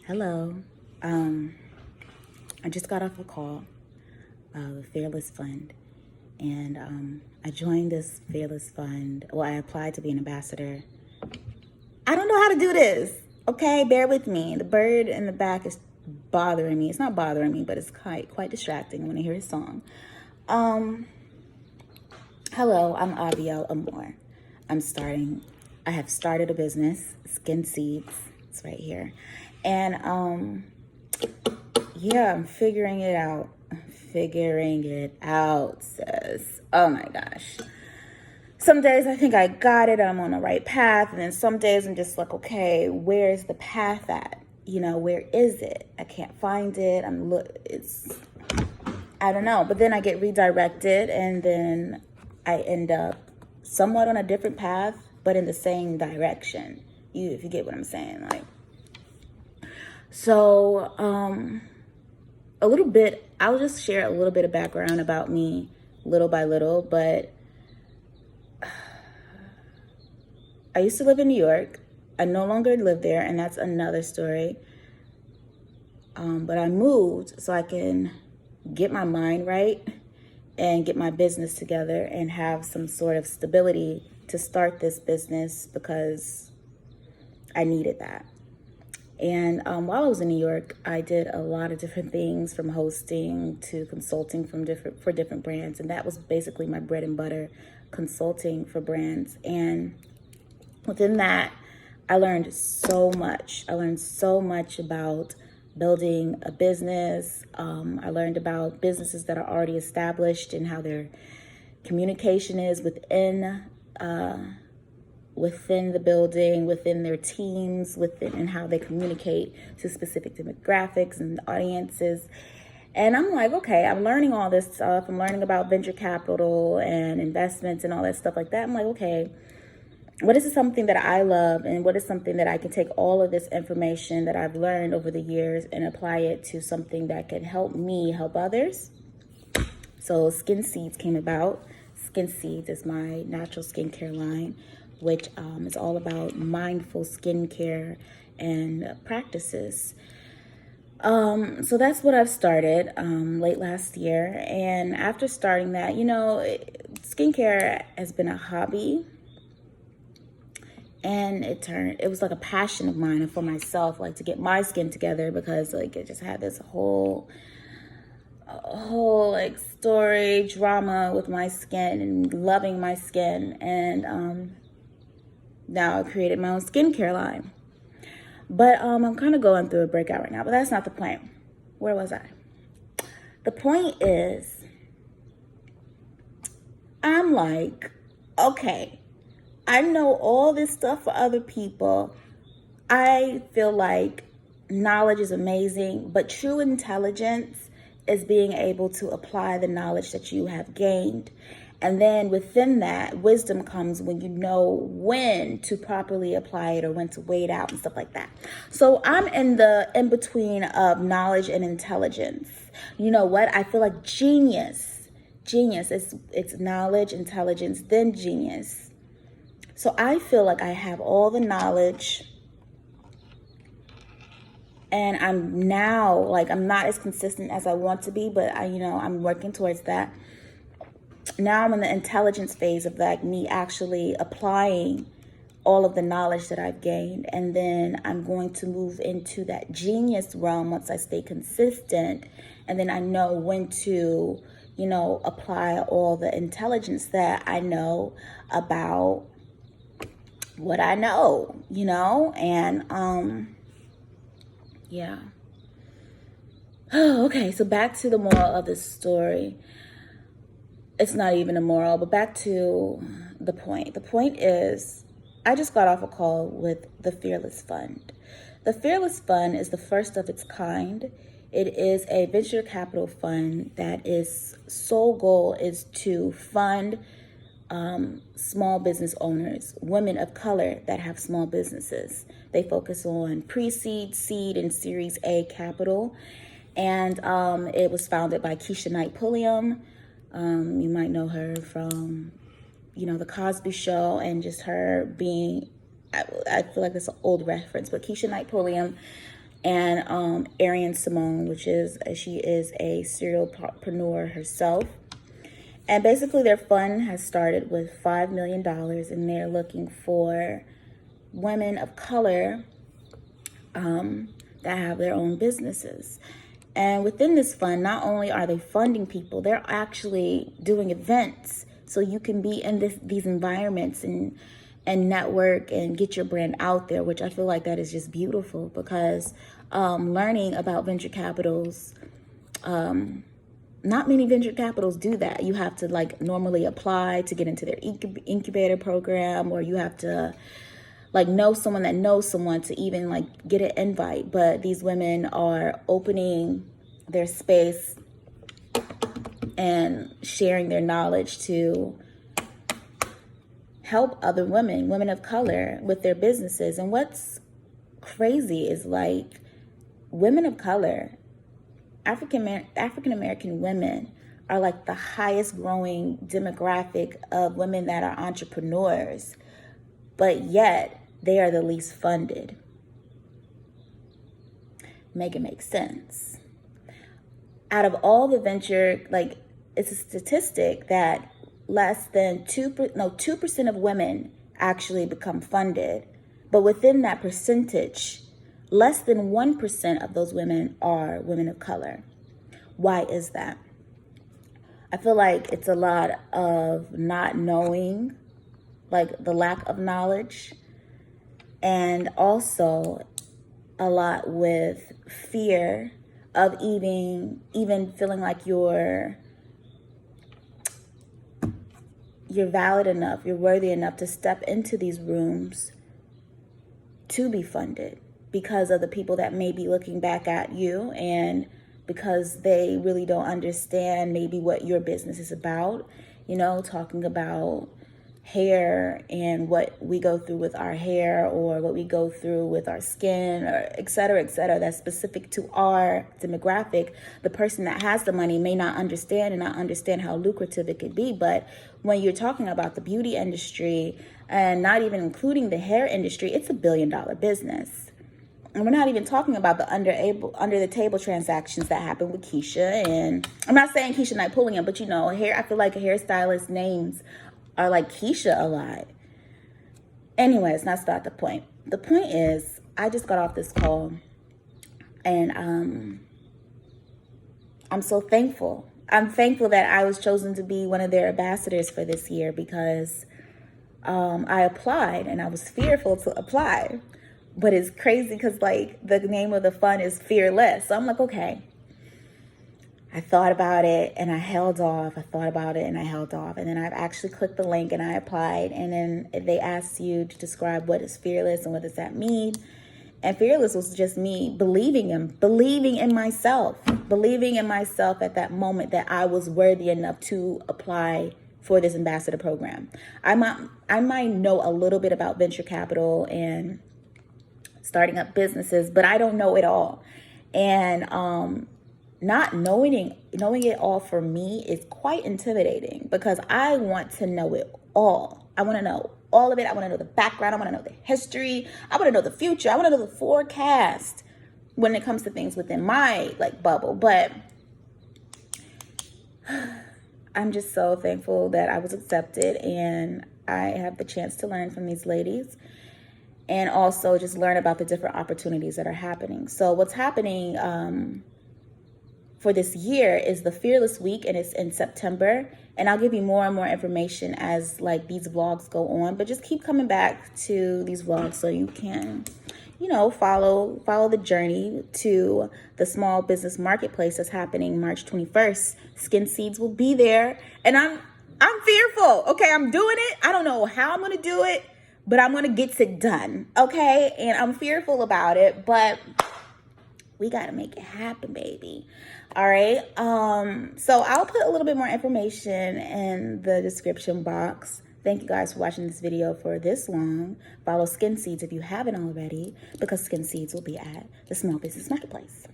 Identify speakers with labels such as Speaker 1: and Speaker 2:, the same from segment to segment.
Speaker 1: Hello. I just got off a call, the Fearless Fund, and I joined this Fearless Fund. Well, I applied to be an ambassador. I don't know how to do this. Okay, bear with me. The bird in the back is bothering me. It's not bothering me, but it's quite distracting when I hear his song. Hello, I'm Avielle Amor. I have started a business, Skin Seeds. It's right here. And yeah, I'm figuring it out. Sis. Oh my gosh. Some days I think I got it, I'm on the right path, and then some days I'm just like, okay, where's the path at? Where is it? I can't find it. I don't know. But then I get redirected, and then I end up somewhat on a different path, but in the same direction. If you get what I'm saying, So, I'll just share a little bit of background about me, little by little, but I used to live in New York. I no longer live there, and that's another story. But I moved so I can get my mind right and get my business together and have some sort of stability to start this business because I needed that. And while I was in New York, I did a lot of different things, from hosting to consulting for different brands. And that was basically my bread and butter, consulting for brands. And within that, I learned so much. I learned so much about building a business. I learned about businesses that are already established and how their communication is within the building, within their teams, and how they communicate to specific demographics and audiences. And I'm like, okay, I'm learning all this stuff. I'm learning about venture capital and investments and all that stuff like that. I'm like, okay, what is something that I love, and what is something that I can take all of this information that I've learned over the years and apply it to something that can help me help others? So Skin Seeds came about. Skin Seeds is my natural skincare line, which is all about mindful skincare and practices. So that's what I've started late last year. And after starting that, skincare has been a hobby. And it was like a passion of mine and for myself, to get my skin together, because it just had this whole story, drama with my skin and loving my skin. And now I created my own skincare line. But I'm kind of going through a breakout right now, but that's not the point. Where was I? The point is, I'm like, okay, I know all this stuff for other people. I feel like knowledge is amazing, but true intelligence is being able to apply the knowledge that you have gained. And then within that, wisdom comes when you know when to properly apply it or when to wait out and stuff like that. So I'm in the in-between of knowledge and intelligence. You know what? I feel like genius. It's knowledge, intelligence, then genius. So I feel like I have all the knowledge, and I'm now, I'm not as consistent as I want to be, but I'm working towards that. Now I'm in the intelligence phase of me actually applying all of the knowledge that I've gained. And then I'm going to move into that genius realm once I stay consistent. And then I know when to, apply all the intelligence that I know about what I know, and yeah. Oh, okay, so back to the moral of this story. It's not even a moral, but back to the point. The point is, I just got off a call with the Fearless Fund. The Fearless Fund is the first of its kind. It is a venture capital fund that its sole goal is to fund small business owners, women of color that have small businesses. They focus on pre-seed, seed, and Series A capital. And it was founded by Keisha Pulliam. You might know her from, The Cosby Show, and just her being, I feel like it's an old reference, but Keisha Pulliam and Ariane Simone, she is a serialpreneur herself. And basically their fund has started with $5 million, and they're looking for women of color that have their own businesses. And within this fund, not only are they funding people, they're actually doing events so you can be in these environments and network and get your brand out there, which I feel like that is just beautiful, because learning about venture capitals, not many venture capitals do that. You have to like normally apply to get into their incubator program, or you have to like know someone that knows someone to even like get an invite. But these women are opening their space and sharing their knowledge to help other women of color with their businesses. And what's crazy is like women of color, African American women are like the highest growing demographic of women that are entrepreneurs, but yet they are the least funded. Make it make sense. Out of all the venture, like it's a statistic that less than 2% of women actually become funded. But within that percentage, less than 1% of those women are women of color. Why is that? I feel like it's a lot of not knowing, like the lack of knowledge, and also a lot with fear of even feeling like you're valid enough, you're worthy enough to step into these rooms to be funded, because of the people that may be looking back at you, and because they really don't understand maybe what your business is about. You know, talking about hair and what we go through with our hair, or what we go through with our skin, or et cetera, that's specific to our demographic. The person that has the money may not understand and not understand how lucrative it could be. But when you're talking about the beauty industry, and not even including the hair industry, it's $1 billion business. And we're not even talking about the under the table transactions that happen with Keisha. And I'm not saying Keisha not Pulliam, but you know, I feel like a hairstylist names are like Keisha a lot. Anyways, that's not the point. The point is, I just got off this call, and I'm so thankful. I'm thankful that I was chosen to be one of their ambassadors for this year, because I applied, and I was fearful to apply. But it's crazy because like the name of the fund is Fearless. So I'm like, okay. I thought about it and I held off. And then I've actually clicked the link and I applied. And then they asked you to describe what is fearless and what does that mean. And fearless was just me believing in myself at that moment that I was worthy enough to apply for this ambassador program. I might know a little bit about venture capital and starting up businesses, but I don't know it all. And not knowing it all for me is quite intimidating, because I want to know it all. I want to know all of it. I want to know the background. I want to know the history. I want to know the future. I want to know the forecast when it comes to things within my like bubble. But I'm just so thankful that I was accepted, and I have the chance to learn from these ladies, and also just learn about the different opportunities that are happening. So what's happening for this year is the Fearless Week, and it's in September. And I'll give you more and more information as like these vlogs go on. But just keep coming back to these vlogs so you can, you know, follow the journey to the small business marketplace that's happening March 21st. Skin Seeds will be there, and I'm fearful. Okay, I'm doing it. I don't know how I'm gonna do it, but I'm gonna get it done. Okay, and I'm fearful about it, but we gotta make it happen, baby. All right. So I'll put a little bit more information in the description box. Thank you guys for watching this video for this long. Follow Skin Seeds if you haven't already, because Skin Seeds will be at the Small Business Marketplace.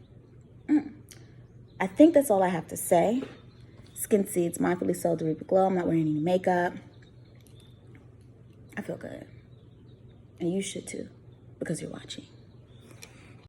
Speaker 1: I think that's all I have to say. Skin Seeds, mindfully sold to reap a glow. I'm not wearing any makeup. I feel good. And you should too, because you're watching.